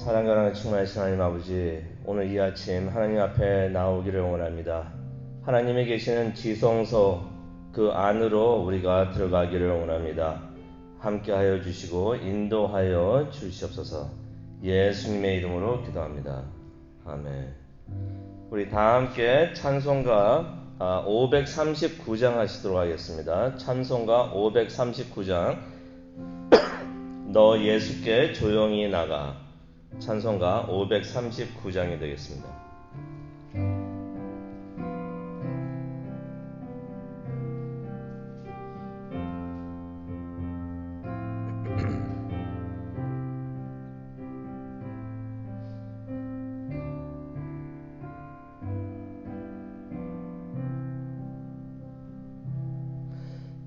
사랑과 충만하신 하나님 아버지, 오늘 이 아침 하나님 앞에 나오기를 원합니다. 하나님이 계시는 지성소 그 안으로 우리가 들어가기를 원합니다. 함께하여 주시고 인도하여 주시옵소서. 예수님의 이름으로 기도합니다. 아멘. 우리 다 함께 찬송가 539장 하시도록 하겠습니다. 찬송가 539장 너 예수께 조용히 나가. 찬송가 539장이 되겠습니다.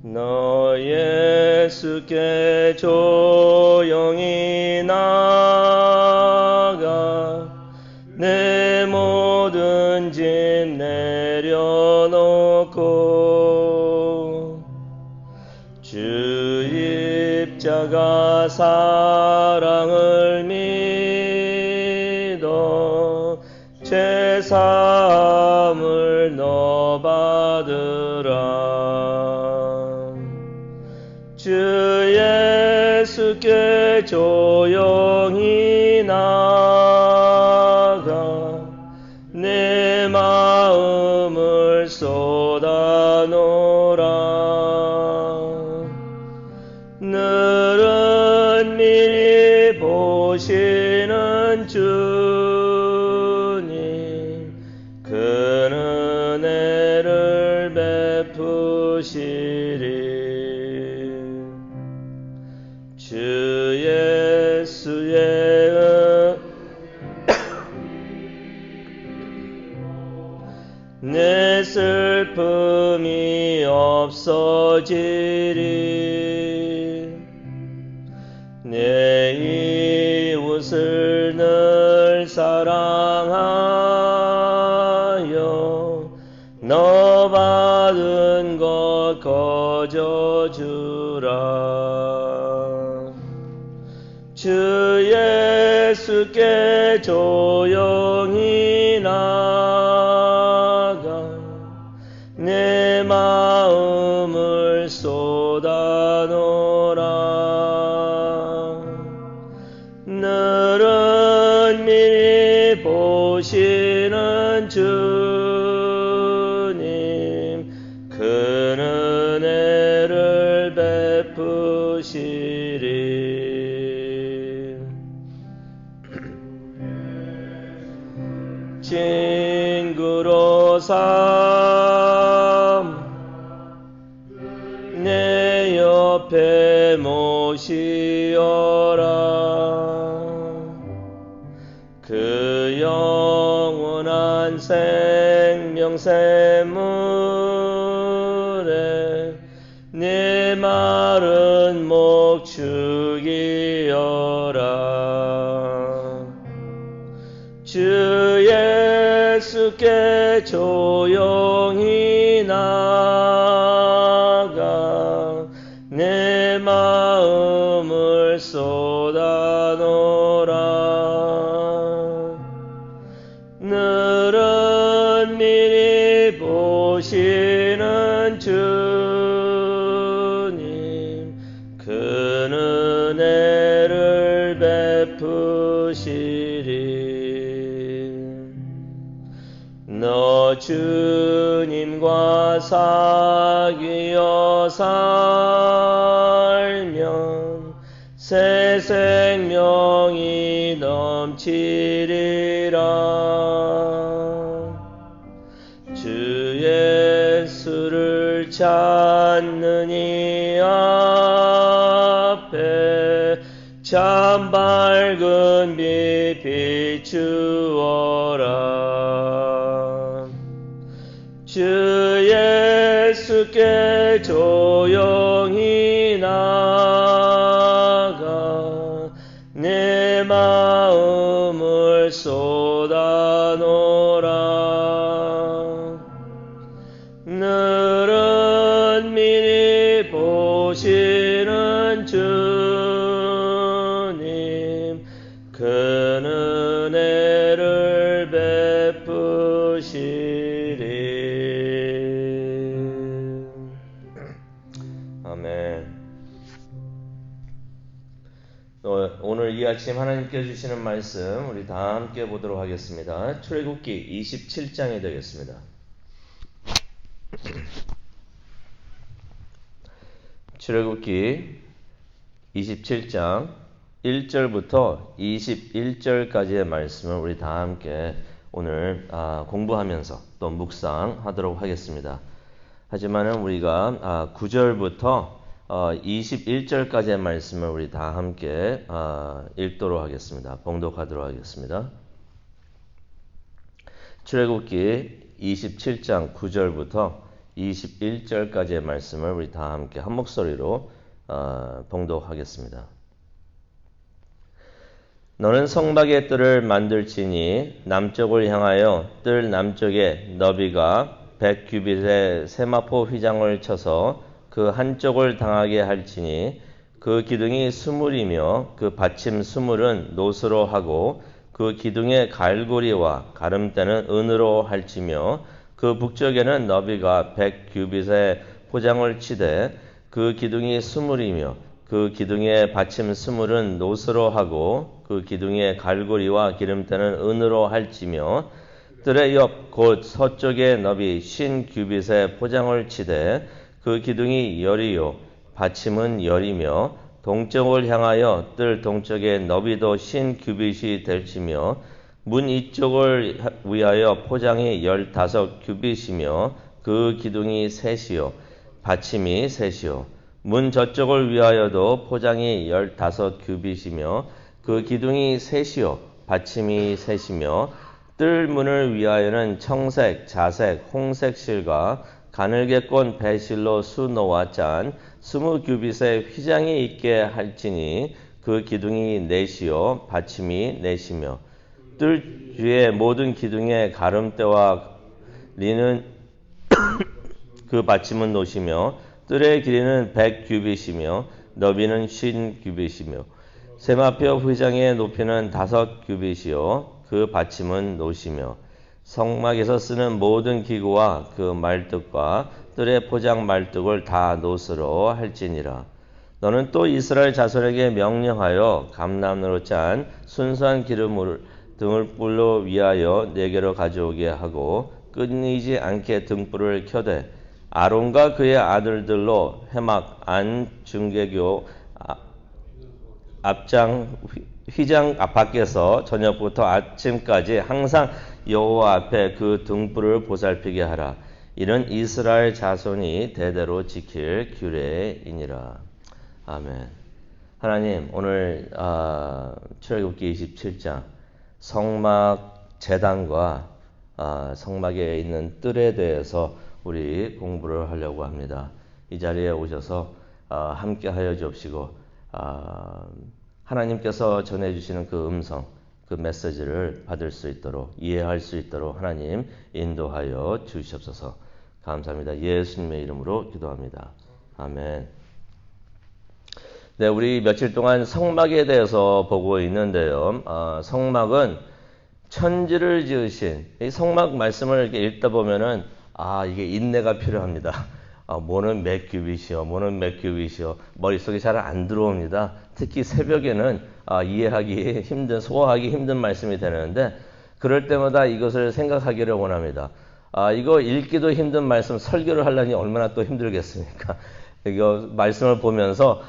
너 예수께 조용히 나가 내 모든 짐 내려놓고 주 입자가 사랑을 믿어 죄사함을 너 받으라. 주 예수께 조용히 나가 내 마음을 쏟아놓으라. 늘은 미리 보시는 주님 큰 은혜를 베푸시리. 주 예수의 내 슬픔이 없어지리. 내 이웃을 늘 사랑하여 너 받은 것 거저주라. 주 예수께 조용히 나가 내 마음을 쏟아놓으라. 늘은 미리 보시는 주님 큰 은혜를 베푸시리. 친구로 내 옆에 모시어라. 그 영원한 생명 샘물에 내 마른 목 죽이어라. 주 예수께 조용히 나가 내 마음을 쏟아놓으라. 늘은 미리 보시는 주님 큰 은혜를 베푸시리. 너 주님과 사귀어 살면 새 생명이 넘치리라. 주 예수를 찾는 이 앞에 참 밝은 빛 비추어라. 주 예수께 조용히 나가 내 마음을 쏟아놓으라. 늘은 미리 보시는 주님 그는 오늘 이 아침 하나님께 주시는 말씀 우리 다 함께 보도록 하겠습니다. 출애굽기 27장이 되겠습니다. 출애굽기 27장 1절부터 21절까지의 말씀을 우리 다 함께 오늘 공부하면서 또 묵상하도록 하겠습니다. 하지만은 우리가 9절부터 21절까지의 말씀을 우리 다 함께 읽도록 하겠습니다. 봉독하도록 하겠습니다. 출애굽기 27장 9절부터 21절까지의 말씀을 우리 다 함께 한 목소리로 봉독하겠습니다. 너는 성막의 뜰을 만들지니 남쪽을 향하여 뜰 남쪽에 너비가 100규빗의 세마포 휘장을 쳐서 그 한쪽을 당하게 할지니 그 기둥이 수물이며 그 받침 수물은 노스로 하고 그 기둥의 갈고리와 가름대는 은으로 할지며 그 북쪽에는 너비가 100규빗의 포장을 치되 그 기둥이 수물이며 그 기둥의 받침 수물은 노스로 하고 그 기둥의 갈고리와 기름대는 은으로 할지며 뜰의 옆 곧 서쪽에 너비 50규빗의 포장을 치되 그 기둥이 열이요 받침은 열이며 동쪽을 향하여 뜰 동쪽에 너비도 50규빗이 될지며 문 이쪽을 위하여 포장이 15규빗이며 그 기둥이 셋이요 받침이 셋이요 문 저쪽을 위하여도 포장이 15규빗이며 그 기둥이 셋이요 받침이 셋이며 뜰 문을 위하여는 청색, 자색, 홍색 실과 가늘게 꼰 배실로 수노와 짠 20규빗의 휘장이 있게 할지니 그 기둥이 넷이요 받침이 넷이며 뜰 뒤에 모든 기둥의 가름대와 리는 그 받침은 노시며 뜰의 길이는 100규빗이며 너비는 50규빗이며 세마포 휘장의 높이는 5규빗이요 그 받침은 노시며 성막에서 쓰는 모든 기구와 그 말뚝과 뜰의 포장 말뚝을 다 노스로 할지니라. 너는 또 이스라엘 자손에게 명령하여 감람으로 짠 순수한 기름을 등불로 위하여 네개로 가져오게 하고 끊이지 않게 등불을 켜되 아론과 그의 아들들로 회막 안 중개교 앞장 휘장 밖에서 저녁부터 아침까지 항상 여호와 앞에 그 등불을 보살피게 하라. 이는 이스라엘 자손이 대대로 지킬 규례이니라. 아멘. 하나님, 오늘 출애굽기 27장 성막 제단과 성막에 있는 뜰에 대해서 우리 공부를 하려고 합니다. 이 자리에 오셔서 함께 하여 주옵시고 하나님께서 전해주시는 그 음성, 그 메시지를 받을 수 있도록 이해할 수 있도록 하나님 인도하여 주시옵소서. 감사합니다. 예수님의 이름으로 기도합니다. 아멘. 네, 우리 며칠 동안 성막에 대해서 보고 있는데요. 성막은 천지를 지으신 이 성막 말씀을 이렇게 읽다 보면은 이게 인내가 필요합니다. 뭐는 몇 규빗이요, 뭐는 몇 규빗이요. 머릿속에 잘 안 들어옵니다. 특히 새벽에는 이해하기 힘든, 소화하기 힘든 말씀이 되는데 그럴 때마다 이것을 생각하기를 원합니다. 이거 읽기도 힘든 말씀 설교를 하려니 얼마나 또 힘들겠습니까? 이거 말씀을 보면서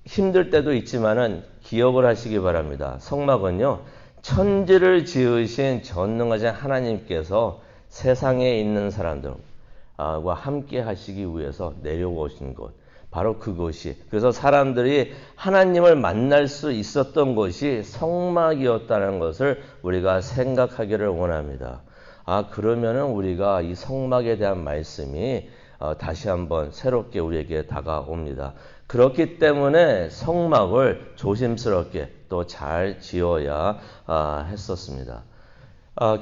힘들 때도 있지만은 기억을 하시기 바랍니다. 성막은요, 천지를 지으신 전능하신 하나님께서 세상에 있는 사람들과 함께 하시기 위해서 내려오신 곳, 바로 그것이, 그래서 사람들이 하나님을 만날 수 있었던 것이 성막이었다는 것을 우리가 생각하기를 원합니다. 그러면은 우리가 이 성막에 대한 말씀이 다시 한번 새롭게 우리에게 다가옵니다. 그렇기 때문에 성막을 조심스럽게 또 잘 지어야 했었습니다.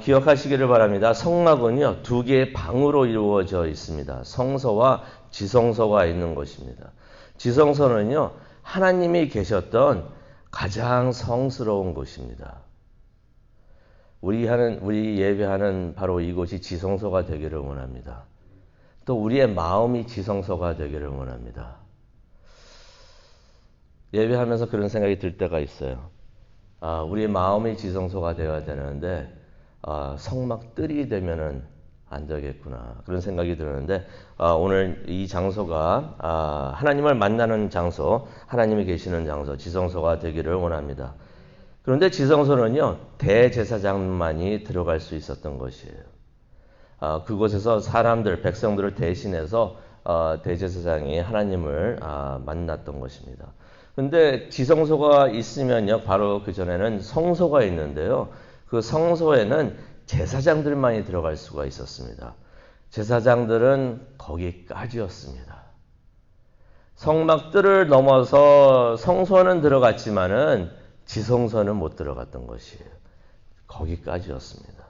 기억하시기를 바랍니다. 성막은요, 두 개의 방으로 이루어져 있습니다. 성소와 지성소가 있는 것입니다. 지성소는요, 하나님이 계셨던 가장 성스러운 곳입니다. 우리 예배하는 바로 이곳이 지성소가 되기를 원합니다. 또 우리의 마음이 지성소가 되기를 원합니다. 예배하면서 그런 생각이 들 때가 있어요. 우리의 마음이 지성소가 되어야 되는데 성막들이 되면은 안 되겠구나 그런 생각이 드는데 오늘 이 장소가 하나님을 만나는 장소, 하나님이 계시는 장소, 지성소가 되기를 원합니다. 그런데 지성소는요 대제사장만이 들어갈 수 있었던 것이에요. 그곳에서 사람들, 백성들을 대신해서 대제사장이 하나님을 만났던 것입니다. 근데 지성소가 있으면요, 바로 그 전에는 성소가 있는데요. 그 성소에는 제사장들만이 들어갈 수가 있었습니다. 제사장들은 거기까지였습니다. 성막들을 넘어서 성소는 들어갔지만은 지성소는 못 들어갔던 것이에요. 거기까지였습니다.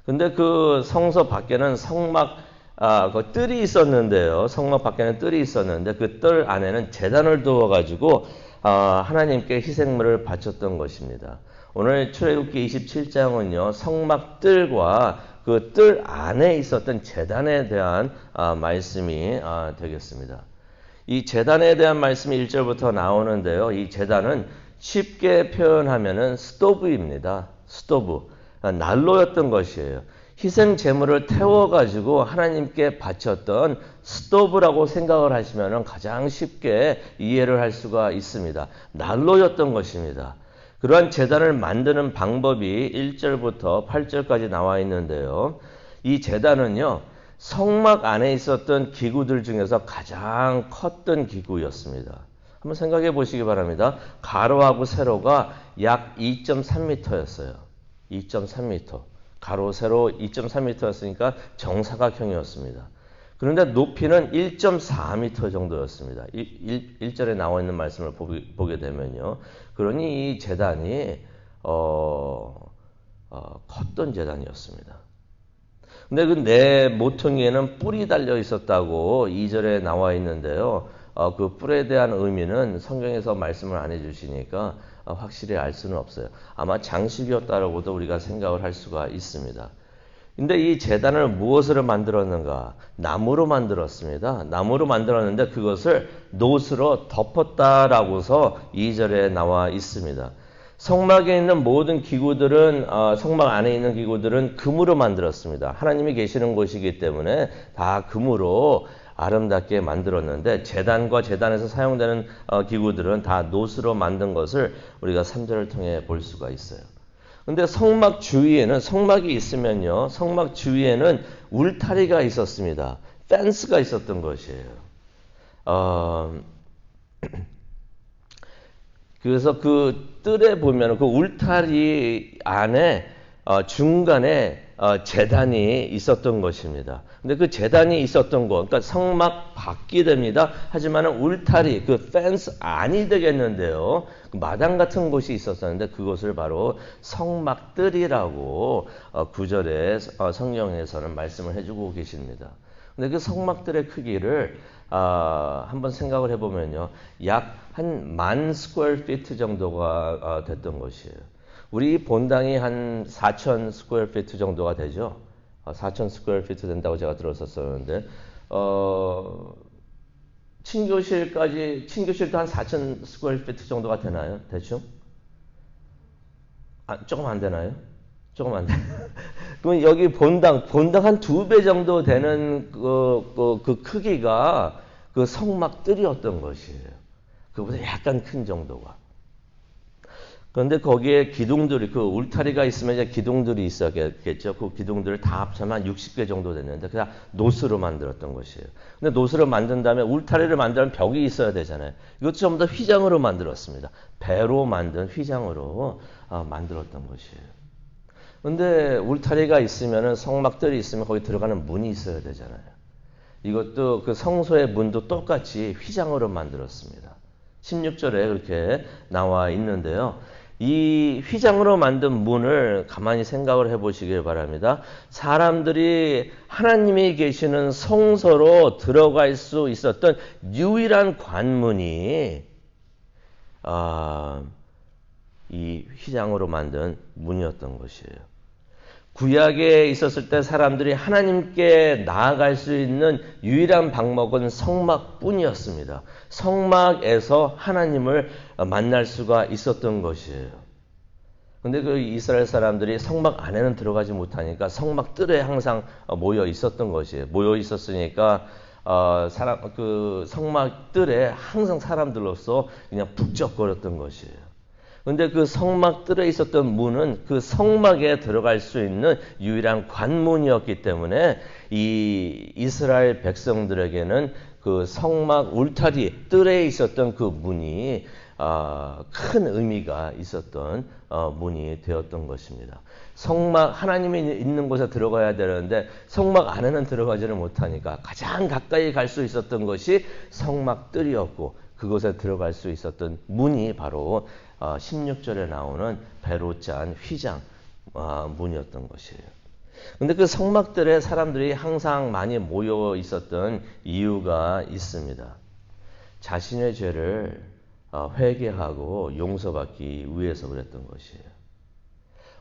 근데 그 성소 밖에는 그 뜰이 있었는데요. 성막 밖에는 뜰이 있었는데 그 뜰 안에는 제단을 두어가지고 하나님께 희생물을 바쳤던 것입니다. 오늘 출애굽기 27장은요. 성막 뜰과 그 뜰 안에 있었던 제단에 대한 말씀이 되겠습니다. 이 제단에 대한 말씀이 1절부터 나오는데요. 이 제단은 쉽게 표현하면은 스토브입니다. 스토브. 난로였던 것이에요. 희생 제물을 태워가지고 하나님께 바쳤던 스토브라고 생각을 하시면 가장 쉽게 이해를 할 수가 있습니다. 난로였던 것입니다. 그러한 제단을 만드는 방법이 1절부터 8절까지 나와 있는데요. 이 제단은요. 성막 안에 있었던 기구들 중에서 가장 컸던 기구였습니다. 한번 생각해 보시기 바랍니다. 가로하고 세로가 약 2.3m였어요. 2.3m. 가로, 세로 2.3m였으니까 정사각형이었습니다. 그런데 높이는 1.4m 정도였습니다. 1절에 나와 있는 말씀을 보게 되면요. 그러니 이 제단이 컸던 제단이었습니다. 근데 그 네 모퉁이에는 뿔이 달려 있었다고 2절에 나와 있는데요. 그 뿔에 대한 의미는 성경에서 말씀을 안 해주시니까 확실히 알 수는 없어요. 아마 장식이었다라고도 우리가 생각을 할 수가 있습니다. 근데 이 제단을 무엇으로 만들었는가? 나무로 만들었습니다. 나무로 만들었는데 그것을 노스로 덮었다라고서 2절에 나와 있습니다. 성막에 있는 모든 기구들은 성막 안에 있는 기구들은 금으로 만들었습니다. 하나님이 계시는 곳이기 때문에 다 금으로 아름답게 만들었는데 제단과 제단에서 사용되는 기구들은 다 노스로 만든 것을 우리가 3절을 통해 볼 수가 있어요. 근데 성막 주위에는 성막이 있으면요. 성막 주위에는 울타리가 있었습니다. 펜스가 있었던 것이에요. 그래서 그 뜰에 보면 그 울타리 안에 중간에 제단이 있었던 것입니다. 근데 그 제단이 있었던 곳, 그러니까 성막 밖이 됩니다. 하지만 울타리, 그 펜스 안이 되겠는데요. 그 마당 같은 곳이 있었었는데 그것을 바로 성막들이라고 9절에 성경에서는 말씀을 해주고 계십니다. 근데 그 성막들의 크기를 한번 생각을 해보면요. 약 한 10,000 스퀘어 피트 정도가 됐던 것이에요. 우리 본당이 한 4,000 스퀘어 피트 정도가 되죠. 4,000 스퀘어 피트 된다고 제가 들었었는데 친교실도 한 4,000 스퀘어 피트 정도가 되나요? 대충? 조금 안 되나요? 조금 안 돼요. 그럼 여기 본당 한 2배 정도 되는 그 크기가 그 성막들이었던 것이에요. 그보다 약간 큰 정도가. 그런데 거기에 기둥들이, 그 울타리가 있으면 이제 기둥들이 있어야겠죠. 그 기둥들을 다 합치면 60개 정도 됐는데, 그냥 노스로 만들었던 것이에요. 근데 노스로 만든 다음에 울타리를 만드는 벽이 있어야 되잖아요. 이것도 전부 다 휘장으로 만들었습니다. 배로 만든 휘장으로 만들었던 것이에요. 근데 울타리가 있으면은 성막들이 있으면 거기 들어가는 문이 있어야 되잖아요. 이것도 그 성소의 문도 똑같이 휘장으로 만들었습니다. 16절에 그렇게 나와 있는데요. 이 휘장으로 만든 문을 가만히 생각을 해보시길 바랍니다. 사람들이 하나님이 계시는 성소로 들어갈 수 있었던 유일한 관문이 이 휘장으로 만든 문이었던 것이에요. 구약에 있었을 때 사람들이 하나님께 나아갈 수 있는 유일한 방법은 성막뿐이었습니다. 성막에서 하나님을 만날 수가 있었던 것이에요. 근데 그 이스라엘 사람들이 성막 안에는 들어가지 못하니까 성막 뜰에 항상 모여 있었던 것이에요. 모여 있었으니까 그 성막 뜰에 항상 사람들로서 그냥 북적거렸던 것이에요. 근데 그 성막 뜰에 있었던 문은 그 성막에 들어갈 수 있는 유일한 관문이었기 때문에 이 이스라엘 백성들에게는 그 성막 울타리 뜰에 있었던 그 문이 큰 의미가 있었던 문이 되었던 것입니다. 성막, 하나님이 있는 곳에 들어가야 되는데 성막 안에는 들어가지를 못하니까 가장 가까이 갈 수 있었던 것이 성막 뜰이었고, 그곳에 들어갈 수 있었던 문이 바로 16절에 나오는 배로 짠 휘장 문이었던 것이에요. 근데 그 성막들에 사람들이 항상 많이 모여 있었던 이유가 있습니다. 자신의 죄를 회개하고 용서받기 위해서 그랬던 것이에요.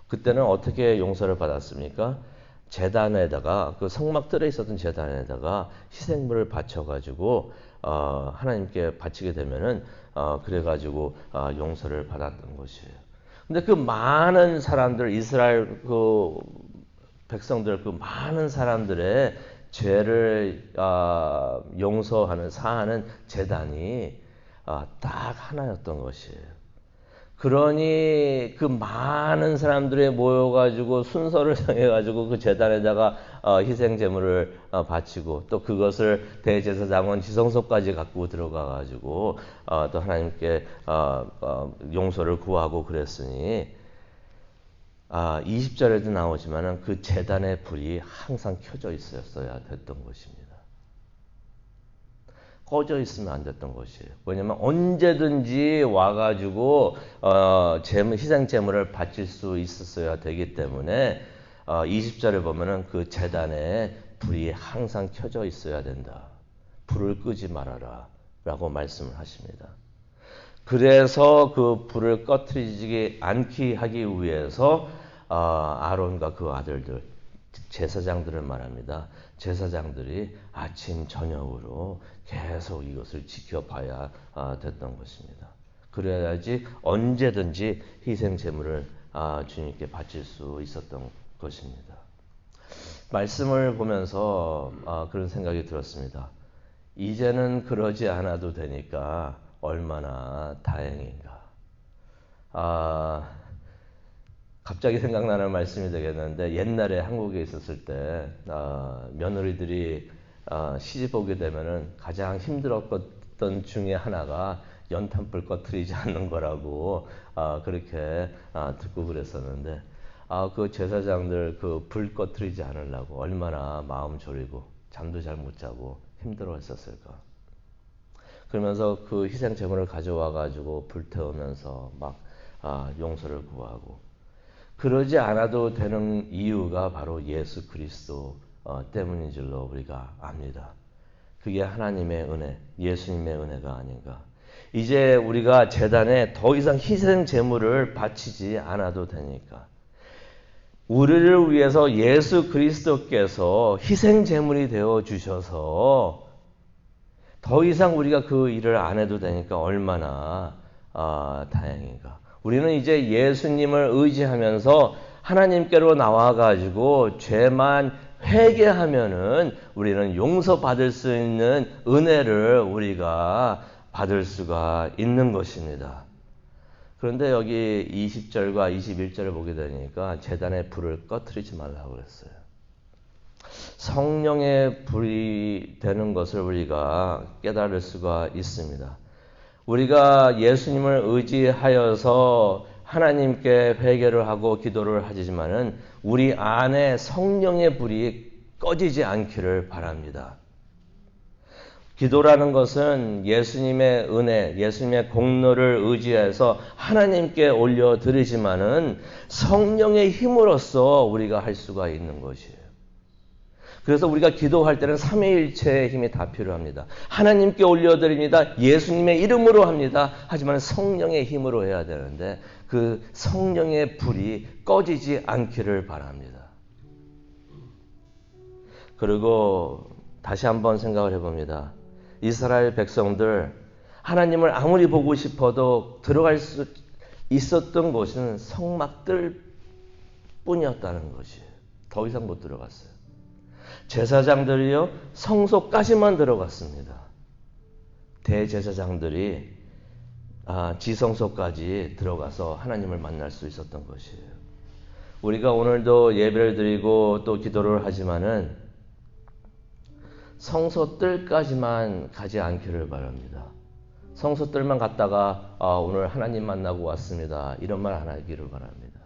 그때는 어떻게 용서를 받았습니까? 제단에다가, 그 성막들에 있었던 제단에다가 희생물을 바쳐가지고 하나님께 바치게 되면은 그래가지고 용서를 받았던 것이에요. 근데 그 많은 사람들, 이스라엘 그 백성들, 그 많은 사람들의 죄를 용서하는, 사하는 제단이 딱 하나였던 것이에요. 그러니 그 많은 사람들이 모여가지고 순서를 정해가지고 그 제단에다가 희생 제물을 바치고, 또 그것을 대제사장은 지성소까지 갖고 들어가가지고 또 하나님께 용서를 구하고 그랬으니 20절에도 나오지만은 그 제단의 불이 항상 켜져 있었어야 됐던 것입니다. 꺼져 있으면 안 됐던 것이에요. 왜냐면 언제든지 와가지고 희생 제물을 바칠 수 있었어야 되기 때문에 20절에 보면은 그 제단에 불이 항상 켜져 있어야 된다. 불을 끄지 말아라 라고 말씀을 하십니다. 그래서 그 불을 꺼트리지 않게 하기 위해서 아론과 그 아들들, 제사장들을 말합니다. 제사장들이 아침 저녁으로 계속 이것을 지켜봐야 됐던 것입니다. 그래야지 언제든지 희생 제물을 주님께 바칠 수 있었던 것입니다. 말씀을 보면서 그런 생각이 들었습니다. 이제는 그러지 않아도 되니까 얼마나 다행인가. 갑자기 생각나는 말씀이 되겠는데, 옛날에 한국에 있었을 때 며느리들이 시집 오게 되면은 가장 힘들었던 중에 하나가 연탄불 꺼트리지 않는 거라고 그렇게 듣고 그랬었는데, 그 제사장들 그 불 꺼트리지 않으려고 얼마나 마음 졸이고 잠도 잘 못 자고 힘들어 했었을까. 그러면서 그 희생 제물을 가져와 가지고 불태우면서 막 용서를 구하고, 그러지 않아도 되는 이유가 바로 예수 그리스도 때문인 줄로 우리가 압니다. 그게 하나님의 은혜, 예수님의 은혜가 아닌가. 이제 우리가 제단에 더 이상 희생 제물을 바치지 않아도 되니까, 우리를 위해서 예수 그리스도께서 희생 제물이 되어 주셔서 더 이상 우리가 그 일을 안 해도 되니까 얼마나 다행인가. 우리는 이제 예수님을 의지하면서 하나님께로 나와가지고 죄만 회개하면은 우리는 용서받을 수 있는 은혜를 우리가 받을 수가 있는 것입니다. 그런데 여기 20절과 21절을 보게 되니까 제단의 불을 꺼트리지 말라고 그랬어요. 성령의 불이 되는 것을 우리가 깨달을 수가 있습니다. 우리가 예수님을 의지하여서 하나님께 회개를 하고 기도를 하지만은 우리 안에 성령의 불이 꺼지지 않기를 바랍니다. 기도라는 것은 예수님의 은혜, 예수님의 공로를 의지해서 하나님께 올려드리지만은 성령의 힘으로써 우리가 할 수가 있는 것이에요. 그래서 우리가 기도할 때는 삼위일체의 힘이 다 필요합니다. 하나님께 올려드립니다. 예수님의 이름으로 합니다. 하지만 성령의 힘으로 해야 되는데 그 성령의 불이 꺼지지 않기를 바랍니다. 그리고 다시 한번 생각을 해봅니다. 이스라엘 백성들 하나님을 아무리 보고 싶어도 들어갈 수 있었던 곳은 성막들 뿐이었다는 것이에요. 더 이상 못 들어갔어요. 제사장들이요, 성소까지만 들어갔습니다. 대제사장들이 지성소까지 들어가서 하나님을 만날 수 있었던 것이에요. 우리가 오늘도 예배를 드리고 또 기도를 하지만은 성소뜰까지만 가지 않기를 바랍니다. 성소뜰만 갔다가 오늘 하나님 만나고 왔습니다. 이런 말 안 하기를 바랍니다.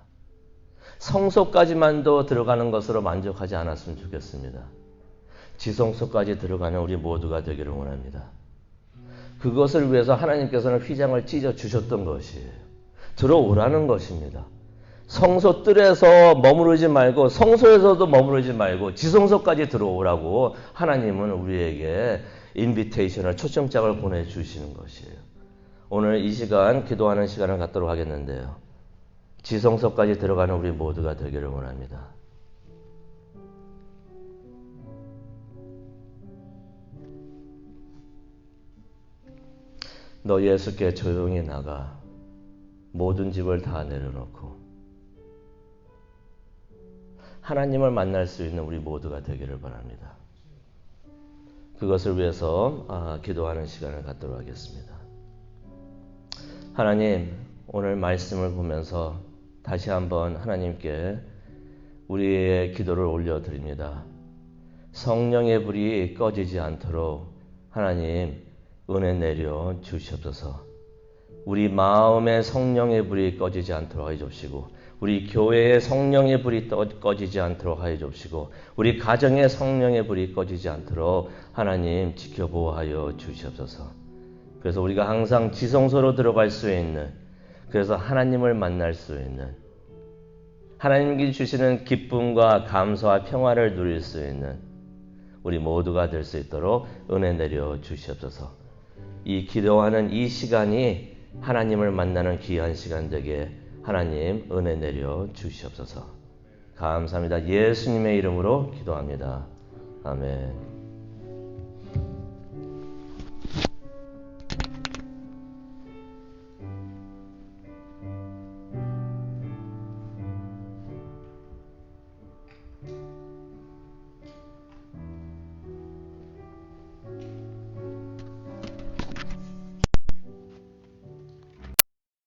성소까지만도 들어가는 것으로 만족하지 않았으면 좋겠습니다. 지성소까지 들어가는 우리 모두가 되기를 원합니다. 그것을 위해서 하나님께서는 휘장을 찢어 주셨던 것이에요. 들어오라는 것입니다. 성소뜰에서 머무르지 말고 성소에서도 머무르지 말고 지성소까지 들어오라고 하나님은 우리에게 인비테이션을 초청장을 보내주시는 것이에요. 오늘 이 시간 기도하는 시간을 갖도록 하겠는데요. 지성소까지 들어가는 우리 모두가 되기를 원합니다. 너 예수께 조용히 나가 모든 집을 다 내려놓고 하나님을 만날 수 있는 우리 모두가 되기를 바랍니다. 그것을 위해서 기도하는 시간을 갖도록 하겠습니다. 하나님, 오늘 말씀을 보면서 다시 한번 하나님께 우리의 기도를 올려드립니다. 성령의 불이 꺼지지 않도록 하나님 은혜 내려 주시옵소서. 우리 마음에 성령의 불이 꺼지지 않도록 하여 주시고 우리 교회의 성령의 불이 꺼지지 않도록 하여 주시고 우리 가정의 성령의 불이 꺼지지 않도록 하나님 지켜보호하여 주시옵소서. 그래서 우리가 항상 지성소로 들어갈 수 있는, 그래서 하나님을 만날 수 있는, 하나님께 주시는 기쁨과 감사와 평화를 누릴 수 있는 우리 모두가 될 수 있도록 은혜 내려 주시옵소서. 이 기도하는 이 시간이 하나님을 만나는 귀한 시간 되게 하나님 은혜 내려 주시옵소서. 감사합니다. 예수님의 이름으로 기도합니다. 아멘.